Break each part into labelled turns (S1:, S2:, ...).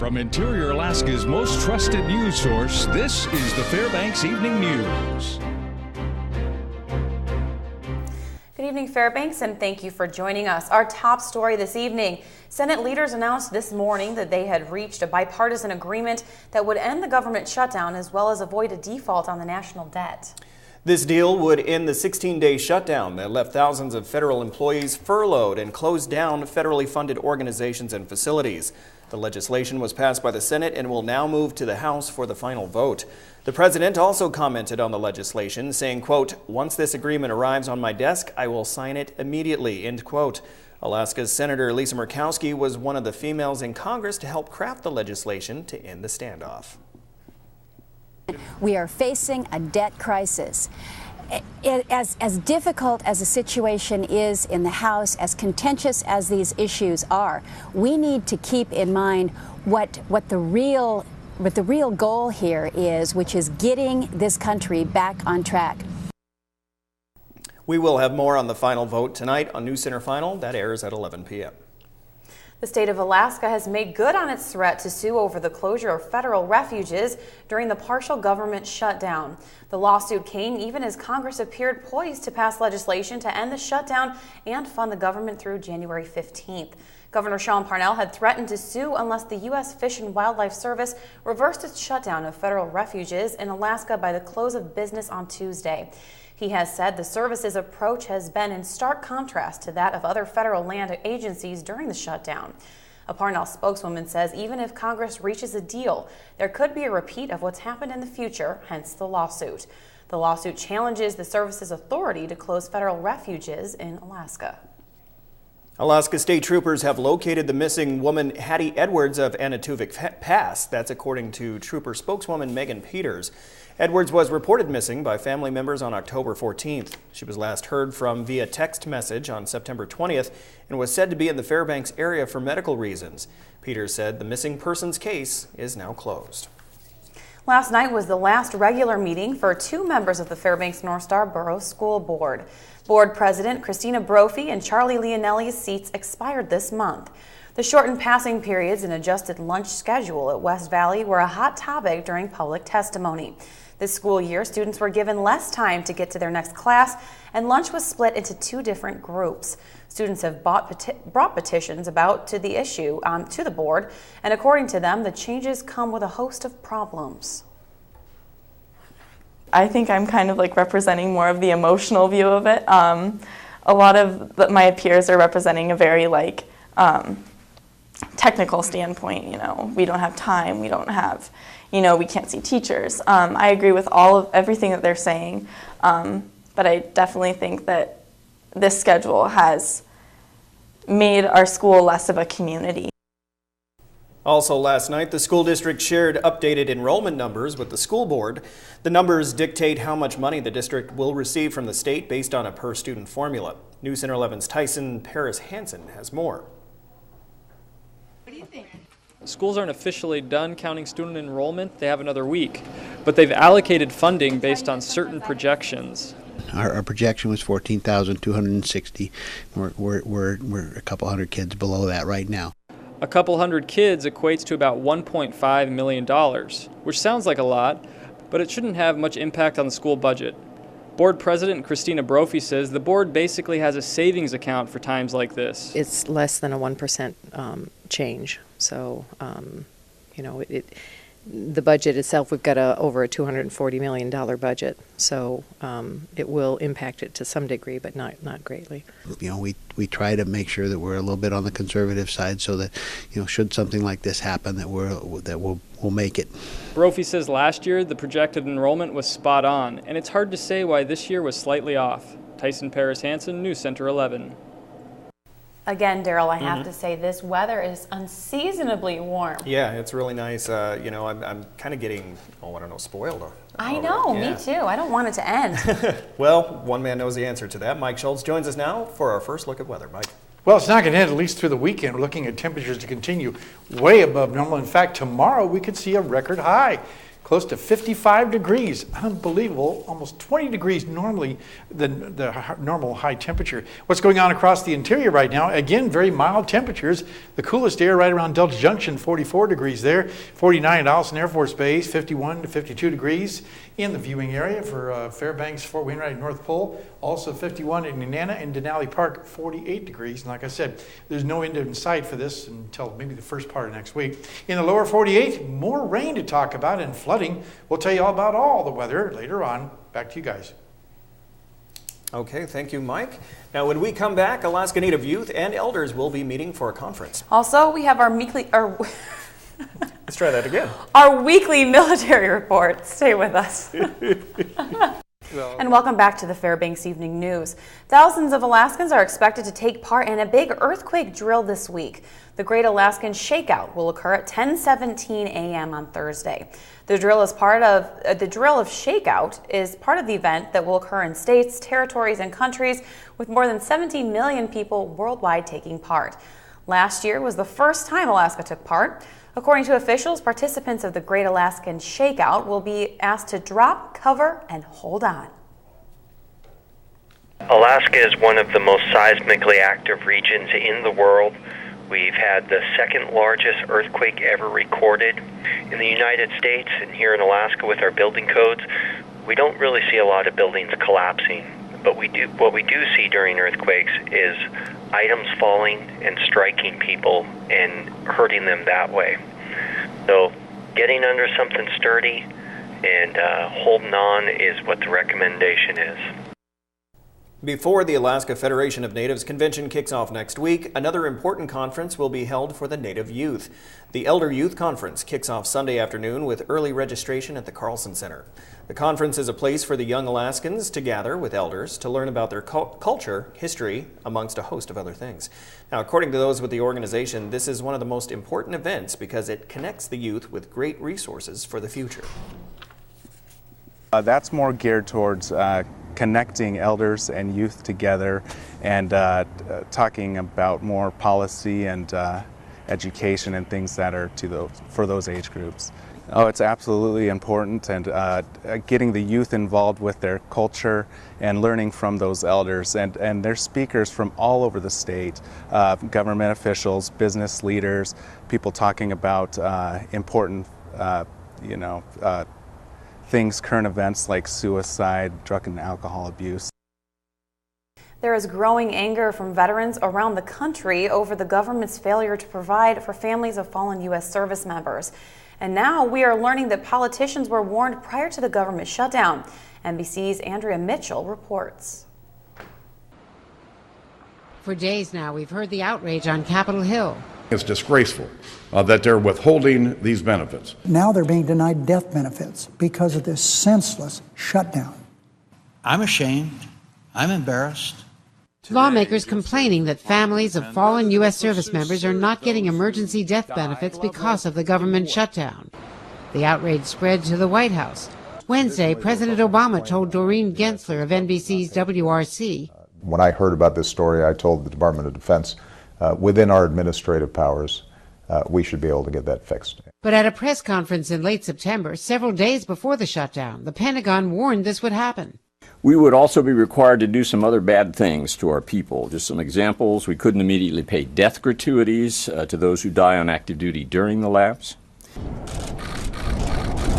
S1: From Interior Alaska's most trusted news source, this is the Fbx Evening News.
S2: Good evening, Fairbanks, and thank you for joining us. Our top story this evening: Senate leaders announced this morning that they had reached a bipartisan agreement that would end the government shutdown as well as avoid a default on the national debt.
S3: This deal would end the 16-day shutdown that left thousands of federal employees furloughed and closed down federally funded organizations and facilities. The legislation was passed by the Senate and will now move to the House for the final vote. The president also commented on the legislation, saying, quote, "Once this agreement arrives on my desk, I will sign it immediately," end quote. Alaska's Senator Lisa Murkowski was one of the females in Congress to help craft the legislation to end the standoff.
S4: We are facing a debt crisis. As difficult as the situation is in the House, as contentious as these issues are, we need to keep in mind what the real goal here is, which is getting this country back on track.
S3: We will have more on the final vote tonight on News Center Final. That airs at 11 p.m.
S2: The state of Alaska has made good on its threat to sue over the closure of federal refuges during the partial government shutdown. The lawsuit came even as Congress appeared poised to pass legislation to end the shutdown and fund the government through January 15th. Governor Sean Parnell had threatened to sue unless the U.S. Fish and Wildlife Service reversed its shutdown of federal refuges in Alaska by the close of business on Tuesday. He has said the service's approach has been in stark contrast to that of other federal land agencies during the shutdown. A Parnell spokeswoman says even if Congress reaches a deal, there could be a repeat of what's happened in the future, hence the lawsuit. The lawsuit challenges the service's authority to close federal refuges in Alaska.
S3: Alaska State Troopers have located the missing woman Hattie Edwards of Anatuvik Pass. That's according to Trooper spokeswoman Megan Peters. Edwards was reported missing by family members on October 14th. She was last heard from via text message on September 20th and was said to be in the Fairbanks area for medical reasons. Peters said the missing persons case is now closed.
S2: Last night was the last regular meeting for two members of the Fairbanks North Star Borough School Board. Board President Christina Brophy and Charlie Leonelli's seats expired this month. The shortened passing periods and adjusted lunch schedule at West Valley were a hot topic during public testimony. This school year, students were given less time to get to their next class, and lunch was split into two different groups. Students have brought petitions about to the issue to the board, and according to them, the changes come with a host of problems.
S5: I think I'm kind of like representing more of the emotional view of it. A lot of my peers are representing a very technical standpoint. You know, we don't have time, we don't have, we can't see teachers. I agree with everything that they're saying, but I definitely think that this schedule has made our school less of a community.
S3: Also last night, the school district shared updated enrollment numbers with the school board. The numbers dictate how much money the district will receive from the state based on a per-student formula. News Center 11's Tyson Paris-Hansen has more.
S6: What do you think?
S7: Schools aren't officially done counting student enrollment. They have another week, but they've allocated funding based on certain projections.
S6: Our projection was 14,260. We're a couple hundred kids below that right now.
S7: A couple hundred kids equates to about $1.5 million, which sounds like a lot, but it shouldn't have much impact on the school budget. Board President Christina Brophy says the board basically has a savings account for times like this.
S8: It's less than a 1% change, so the budget itself, we've got over a $240 million budget, so it will impact it to some degree, but not greatly.
S6: We try to make sure that we're a little bit on the conservative side, so that should something like this happen, that we'll make it.
S7: Brophy says last year the projected enrollment was spot on, and it's hard to say why this year was slightly off. Tyson Paris-Hansen, News Center 11.
S2: Again, Daryl, I have to say this weather is unseasonably warm.
S3: Yeah, it's really nice. I'm kind of getting, spoiled.
S2: I know, me too. I don't want it to end.
S3: Well, one man knows the answer to that. Mike Schultz joins us now for our first look at weather. Mike.
S9: Well, it's not going to end at least through the weekend. We're looking at temperatures to continue way above normal. In fact, tomorrow we could see a record high. close to 55 degrees. Unbelievable. Almost 20 degrees normally, the normal high temperature. What's going on across the interior right now? Again, very mild temperatures. The coolest air right around Delta Junction, 44 degrees there. 49 at Allison Air Force Base, 51 to 52 degrees in the viewing area for Fairbanks, Fort Wainwright, North Pole. Also 51 in Nenana and Denali Park, 48 degrees. And like I said, there's no end in sight for this until maybe the first part of next week. In the lower 48, more rain to talk about and flooding. We'll tell you all about all the weather later on. Back to you guys.
S3: Okay, thank you, Mike. Now, when we come back, Alaska Native youth and elders will be meeting for a conference.
S2: Also, we have our weekly...
S3: Let's try that again.
S2: Our weekly military report. Stay with us. And welcome back to the Fbx Evening News. Thousands of Alaskans are expected to take part in a big earthquake drill this week. The Great Alaskan Shakeout will occur at 10:17 a.m. on Thursday. The drill of Shakeout is part of the event that will occur in states, territories, and countries with more than 17 million people worldwide taking part. Last year was the first time Alaska took part. According to officials, participants of the Great Alaskan Shakeout will be asked to drop, cover, and hold on.
S10: Alaska is one of the most seismically active regions in the world. We've had the second largest earthquake ever recorded in the United States, and here in Alaska with our building codes, we don't really see a lot of buildings collapsing. But what we do see during earthquakes is items falling and striking people and hurting them that way. So getting under something sturdy and holding on is what the recommendation is.
S3: Before the Alaska Federation of Natives Convention kicks off next week, another important conference will be held for the Native youth. The Elder Youth Conference kicks off Sunday afternoon with early registration at the Carlson Center. The conference is a place for the young Alaskans to gather with elders to learn about their culture, history, amongst a host of other things. Now, according to those with the organization, this is one of the most important events because it connects the youth with great resources for the future.
S11: That's more geared towards connecting elders and youth together and talking about more policy and education and things that are for those age groups. Oh, it's absolutely important, and getting the youth involved with their culture and learning from those elders. And there's speakers from all over the state, government officials, business leaders, people talking about important, things, current events like suicide, drug and alcohol abuse.
S2: There is growing anger from veterans around the country over the government's failure to provide for families of fallen U.S. service members. And now we are learning that politicians were warned prior to the government shutdown. NBC's Andrea Mitchell reports.
S12: For days now, we've heard the outrage on Capitol Hill.
S13: It's disgraceful that they're withholding these benefits.
S14: Now they're being denied death benefits because of this senseless shutdown.
S15: I'm ashamed. I'm embarrassed.
S12: Lawmakers complaining that families of fallen U.S. service members are not getting emergency death benefits because of the government shutdown. The outrage spread to the White House. Wednesday, President Obama told Doreen Gensler of NBC's WRC.
S16: When I heard about this story, I told the Department of Defense, within our administrative powers, we should be able to get that fixed.
S12: But at a press conference in late September, several days before the shutdown, the Pentagon warned this would happen.
S17: We would also be required to do some other bad things to our people. Just some examples: we couldn't immediately pay death gratuities to those who die on active duty during the lapse.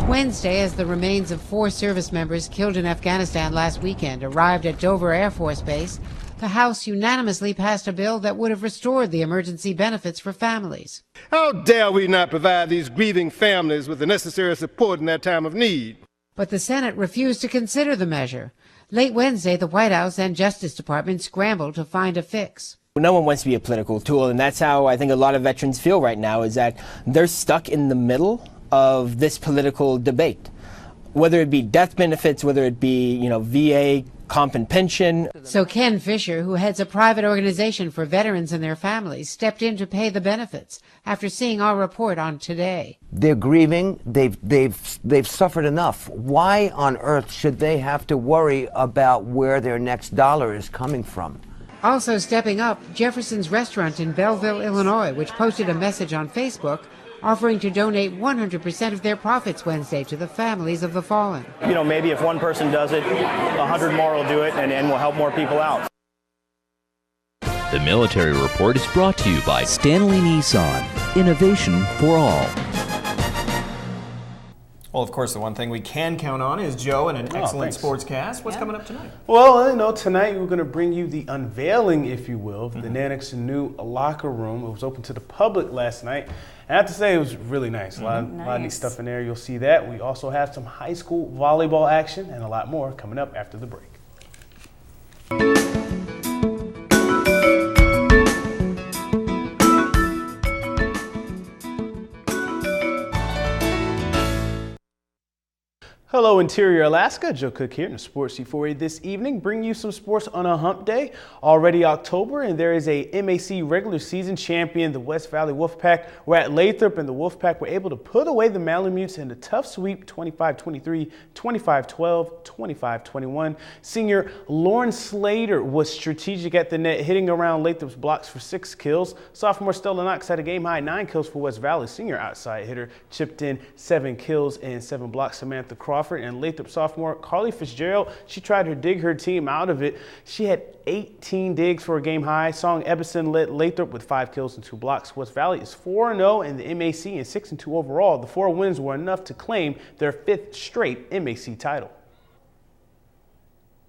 S12: Wednesday, as the remains of 4 service members killed in Afghanistan last weekend arrived at Dover Air Force Base, the House unanimously passed a bill that would have restored the emergency benefits for families.
S18: How dare we not provide these grieving families with the necessary support in their time of need?
S12: But the Senate refused to consider the measure. Late Wednesday, the White House and Justice Department scrambled to find a fix.
S19: No one wants to be a political tool, and that's how I think a lot of veterans feel right now, is that they're stuck in the middle of this political debate. Whether it be death benefits, whether it be, VA, comp and pension.
S12: So Ken Fisher, who heads a private organization for veterans and their families, stepped in to pay the benefits after seeing our report on Today.
S20: They're grieving. They've suffered enough. Why on earth should they have to worry about where their next dollar is coming from?
S12: Also stepping up, Jefferson's Restaurant in Belleville, Illinois, which posted a message on Facebook offering to donate 100% of their profits Wednesday to the families of the fallen.
S21: You know, maybe if one person does it, 100 more will do it, and we'll help more people out.
S22: The Military Report is brought to you by Stanley Nissan. Innovation for all.
S3: Well, of course, the one thing we can count on is Joe and an excellent sportscast. What's coming up tonight?
S23: Well, you know, tonight we're going to bring you the unveiling, if you will, of the Nannick's new locker room. It was open to the public last night. I have to say it was really nice. A lot of neat stuff in there. You'll see that. We also have some high school volleyball action and a lot more coming up after the break. Hello, Interior Alaska. Joe Cook here in the Sports C4A this evening, bringing you some sports on a hump day. Already October, and there is a MAC regular season champion, the West Valley Wolfpack. We're at Lathrop, and the Wolfpack were able to put away the Malamutes in a tough sweep, 25-23, 25-12, 25-21. Senior Lauren Slater was strategic at the net, hitting around Lathrop's blocks for 6 kills. Sophomore Stella Knox had a game-high 9 kills for West Valley. Senior outside hitter chipped in 7 kills and 7 blocks. Samantha Crawford and Lathrop sophomore Carly Fitzgerald, she tried to dig her team out of it. She had 18 digs for a game high. Song Ebbison led Lathrop with 5 kills and 2 blocks. West Valley is 4-0 in the MAC and 6-2 overall. The 4 wins were enough to claim their 5th straight MAC title.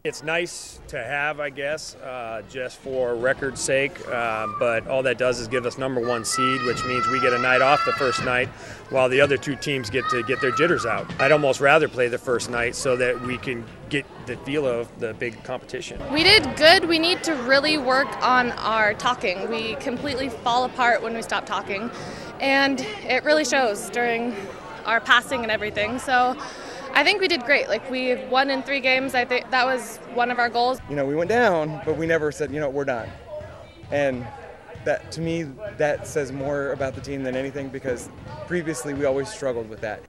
S24: It's nice to have, I guess, just for record's sake, but all that does is give us #1 seed, which means we get a night off the first night while the other 2 teams get to get their jitters out. I'd almost rather play the first night so that we can get the feel of the big competition.
S25: We did good. We need to really work on our talking. We completely fall apart when we stop talking, and it really shows during our passing and everything. So I think we did great. Like, we won in 3 games. I think that was one of our goals.
S26: You know, we went down, but we never said, you know, we're done. And that, to me, that says more about the team than anything, because previously we always struggled with that.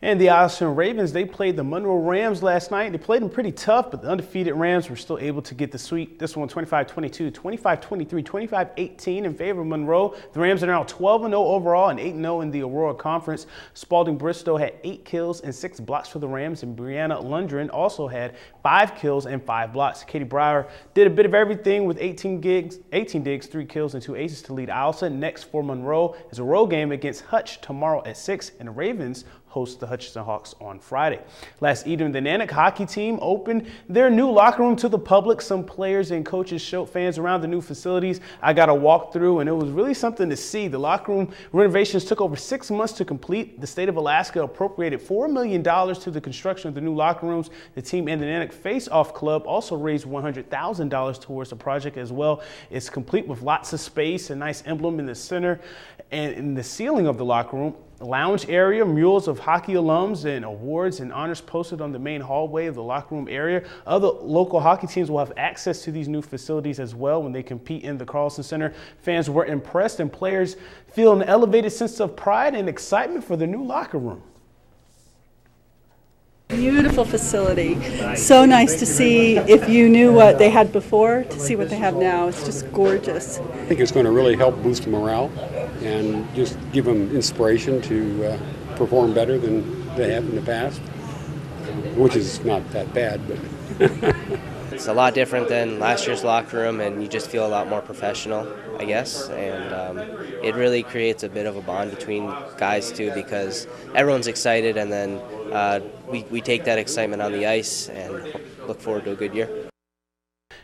S23: And the Austin Ravens, they played the Monroe Rams last night. They played them pretty tough, but the undefeated Rams were still able to get the sweep. This one 25-22, 25-23, 25-18 in favor of Monroe. The Rams are now 12-0 overall and 8-0 in the Aurora Conference. Spalding Bristow had 8 kills and 6 blocks for the Rams, and Brianna Lundgren also had 5 kills and 5 blocks. Katie Breyer did a bit of everything with 18 digs, 3 kills, and 2 aces to lead Alsa. Next for Monroe is a road game against Hutch tomorrow at 6, and the Ravens host the Hutchinson Hawks on Friday. Last evening, the Nannick hockey team opened their new locker room to the public. Some players and coaches showed fans around the new facilities. I got a walk through, and it was really something to see. The locker room renovations took over 6 months to complete. The state of Alaska appropriated $4 million to the construction of the new locker rooms. The team and the Nannick Face-Off Club also raised $100,000 towards the project as well. It's complete with lots of space, a nice emblem in the center and in the ceiling of the locker room. Lounge area, murals of hockey alums and awards and honors posted on the main hallway of the locker room area. Other local hockey teams will have access to these new facilities as well when they compete in the Carlson Center. Fans were impressed, and players feel an elevated sense of pride and excitement for the new locker room.
S27: Beautiful facility. So nice to see, if you knew what they had before, to see what they have now. It's just gorgeous.
S28: I think it's going to really help boost morale and just give them inspiration to perform better than they have in the past, which is not that bad, but
S29: it's a lot different than last year's locker room, and you just feel a lot more professional, I guess, and it really creates a bit of a bond between guys too, because everyone's excited, and then we take that excitement on the ice and look forward to a good year.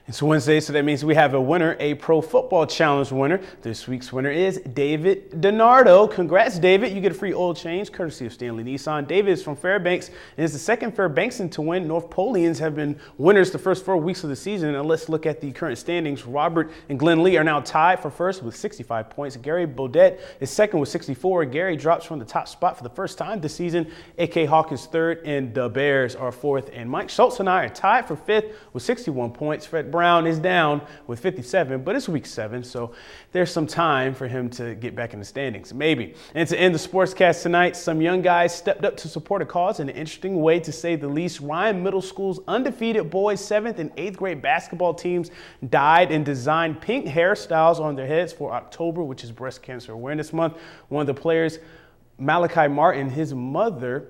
S23: It's Wednesday, so that means we have a winner, a Pro Football Challenge winner. This week's winner is David DiNardo. Congrats, David. You get a free oil change courtesy of Stanley Nissan. David is from Fairbanks and is the second Fairbanksan to win. North Polians have been winners the first 4 weeks of the season. And let's look at the current standings. Robert and Glenn Lee are now tied for first with 65 points. Gary Bodette is second with 64. Gary drops from the top spot for the first time this season. A.K. Hawk is third, and the Bears are fourth. And Mike Schultz and I are tied for fifth with 61 points. Fred Brown is down with 57, but it's week 7, so there's some time for him to get back in the standings, maybe. And to end the sportscast tonight, some young guys stepped up to support a cause in an interesting way, to say the least. Ryan Middle School's undefeated boys 7th and 8th grade basketball teams dyed and designed pink hairstyles on their heads for October, which is Breast Cancer Awareness Month. One of the players, Malachi Martin, his mother,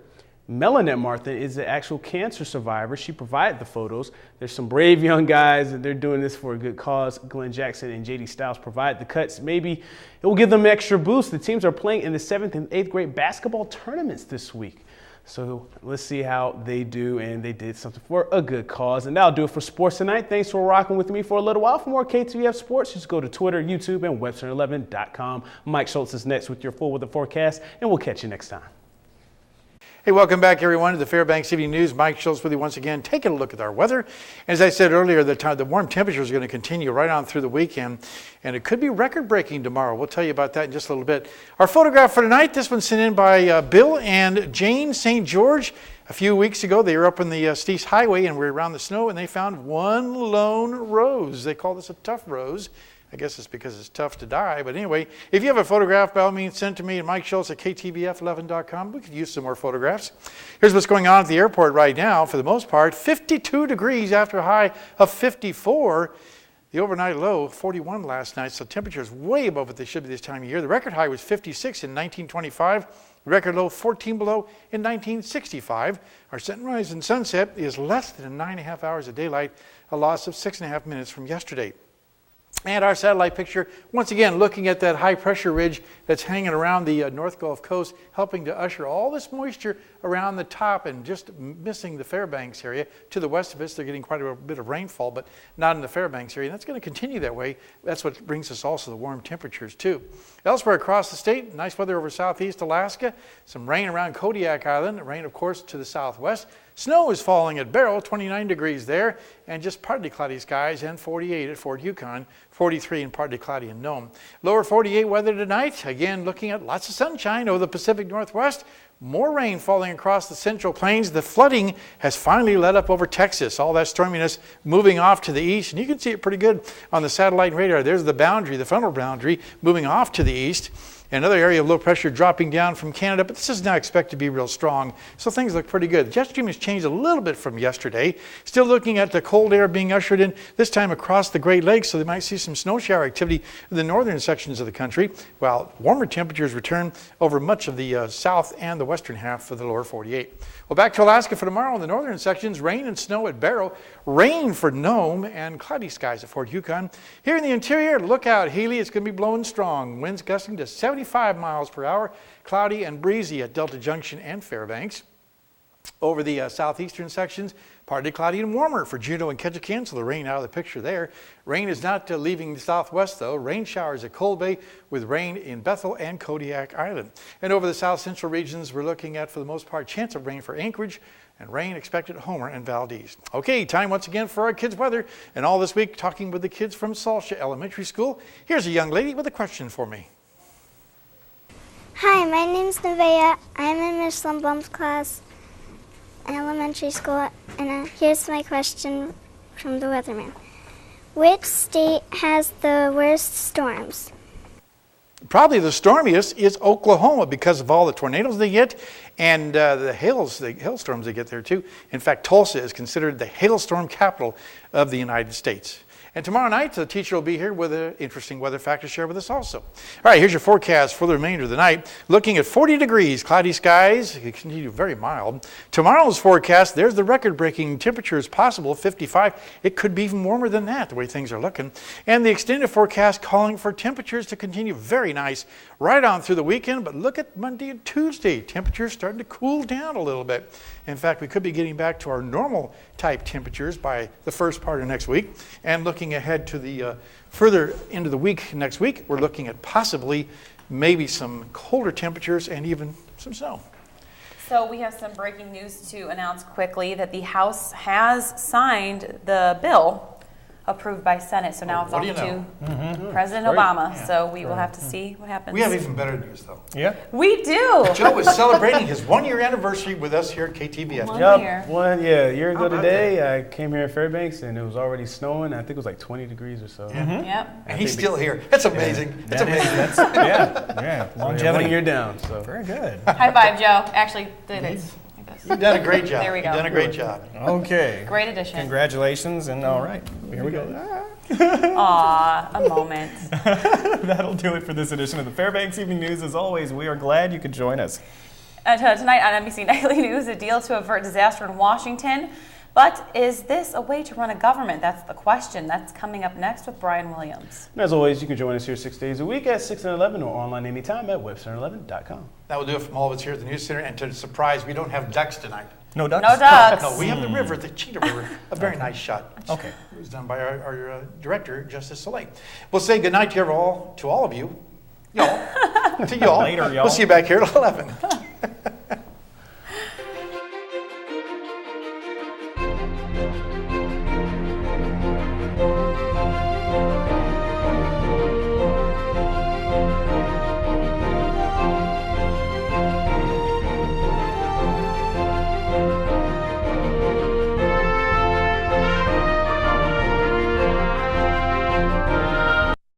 S23: Melanette Martin, is an actual cancer survivor. She provided the photos. There's some brave young guys, and they're doing this for a good cause. Glenn Jackson and JD Stiles provide the cuts. Maybe it will give them an extra boost. The teams are playing in the 7th and 8th grade basketball tournaments this week. So let's see how they do, and they did something for a good cause. And that'll do it for sports tonight. Thanks for rocking with me for a little while. For more KTVF sports, just go to Twitter, YouTube, and Webster11.com. Mike Schultz is next with your full weather forecast, and we'll catch you next time.
S1: Hey, welcome back, everyone, to the Fbx Evening News. Mike Schultz with you once again, taking a look at our weather. As I said earlier, the warm temperatures are going to continue right on through the weekend, and it could be record-breaking tomorrow. We'll tell you about that in just a little bit. Our photograph for tonight, this one's sent in by Bill and Jane St. George. A few weeks ago, they were up on the Steese Highway, and we were around the snow, and they found one lone rose. They call this a tough rose. I guess it's because it's tough to die. But anyway, if you have a photograph, by all means, send it to me at Mike Schultz at KTVF11.com. We could use some more photographs. Here's what's going on at the airport right now. For the most part, 52 degrees after a high of 54. The overnight low, 41 last night. So temperatures way above what they should be this time of year. The record high was 56 in 1925. The record low, 14 below in 1965. Our sunrise and sunset is less than 9.5 hours of daylight, a loss of 6.5 minutes from yesterday. And our satellite picture, once again, looking at that high pressure ridge that's hanging around the North Gulf Coast, helping to usher all this moisture around the top and just missing the Fairbanks area. To the west of us, they're getting quite a bit of rainfall, but not in the Fairbanks area. And that's going to continue that way. That's what brings us also the warm temperatures, too. Elsewhere across the state, nice weather over southeast Alaska. Some rain around Kodiak Island. Rain, of course, to the southwest. Snow is falling at Barrow, 29 degrees there, and just partly cloudy skies, and 48 at Fort Yukon, 43 and partly cloudy in Nome. Lower 48 weather tonight, again looking at lots of sunshine over the Pacific Northwest. More rain falling across the Central Plains. The flooding has finally let up over Texas. All that storminess moving off to the east, and you can see it pretty good on the satellite radar. There's the boundary, the frontal boundary, moving off to the east. Another area of low pressure dropping down from Canada, but this is not expected to be real strong, so things look pretty good. The jet stream has changed a little bit from yesterday. Still looking at the cold air being ushered in, this time across the Great Lakes, so they might see some snow shower activity in the northern sections of the country, while warmer temperatures return over much of the south and the western half of the lower 48. Well, back to Alaska for tomorrow in the northern sections, rain and snow at Barrow, rain for Nome, and cloudy skies at Fort Yukon. Here in the interior, look out, Healy, it's going to be blowing strong. Winds gusting to 75 miles per hour, cloudy and breezy at Delta Junction and Fairbanks. Over the southeastern sections, partly cloudy and warmer for Juneau and Ketchikan, so the rain out of the picture there. Rain is not leaving the southwest, though. Rain showers at Cold Bay with rain in Bethel and Kodiak Island. And over the south central regions, we're looking at, for the most part, chance of rain for Anchorage, and rain expected at Homer and Valdez. Okay, time once again for our kids' weather. And all this week, talking with the kids from Salsha Elementary School. Here's a young lady with a question for me.
S4: Hi, my name's Nevaeh. I'm in Miss Lumbaum's class in elementary school, and here's my question from the weatherman. Which state has the worst storms?
S1: Probably the stormiest is Oklahoma because of all the tornadoes they get and the hailstorms they get there too. In fact, Tulsa is considered the hailstorm capital of the United States. And tomorrow night, the teacher will be here with an interesting weather fact to share with us also. All right, here's your forecast for the remainder of the night. Looking at 40 degrees, cloudy skies, it continue very mild. Tomorrow's forecast, there's the record-breaking temperatures possible, 55. It could be even warmer than that, the way things are looking. And the extended forecast calling for temperatures to continue very nice right on through the weekend. But look at Monday and Tuesday, temperatures starting to cool down a little bit. In fact, we could be getting back to our normal type temperatures by the first part of next week. And looking ahead to the further into the week next week, we're looking at possibly maybe some colder temperatures and even some snow.
S2: So we have some breaking news to announce quickly that the House has signed the bill approved by Senate. So now it's
S1: What
S2: off
S1: do you know?
S2: to President Obama. So we will have to see what happens.
S1: We have even better news, though.
S5: Yeah.
S2: We do.
S1: Joe is celebrating his 1-year anniversary with us here at KTVF.
S23: A year ago today, I came here at Fairbanks and it was already snowing. I think it was like 20 degrees or so.
S2: Yep.
S1: And he's still here. That's amazing. That's amazing.
S5: Yeah. Longevity.
S23: 1 year down. So
S5: very good.
S2: High five, Joe. Actually, it is.
S1: You've done a great job.
S2: There we go.
S1: You've done a great job.
S5: Okay.
S2: Great addition.
S5: Congratulations, and all right, here we go.
S2: Aw, a moment.
S5: That'll do it for this edition of the Fairbanks Evening News. As always, we are glad you could join us.
S2: Tonight on NBC Nightly News, a deal to avert disaster in Washington. But is this a way to run a government? That's the question. That's coming up next with Brian Williams.
S23: And as always, you can join us here 6 days a week at 6 and 11 or online anytime at webster11.com.
S1: That will do it from all of us here at the News Center. And to surprise, we don't have ducks tonight.
S5: No ducks?
S2: No ducks.
S1: No, we have the river, the Cheetah River. A very nice shot.
S5: Okay.
S1: It was done by our director, Justice Soleil. We'll say goodnight to all of you. Y'all. To y'all.
S5: Later, y'all.
S1: We'll see you back here at 11.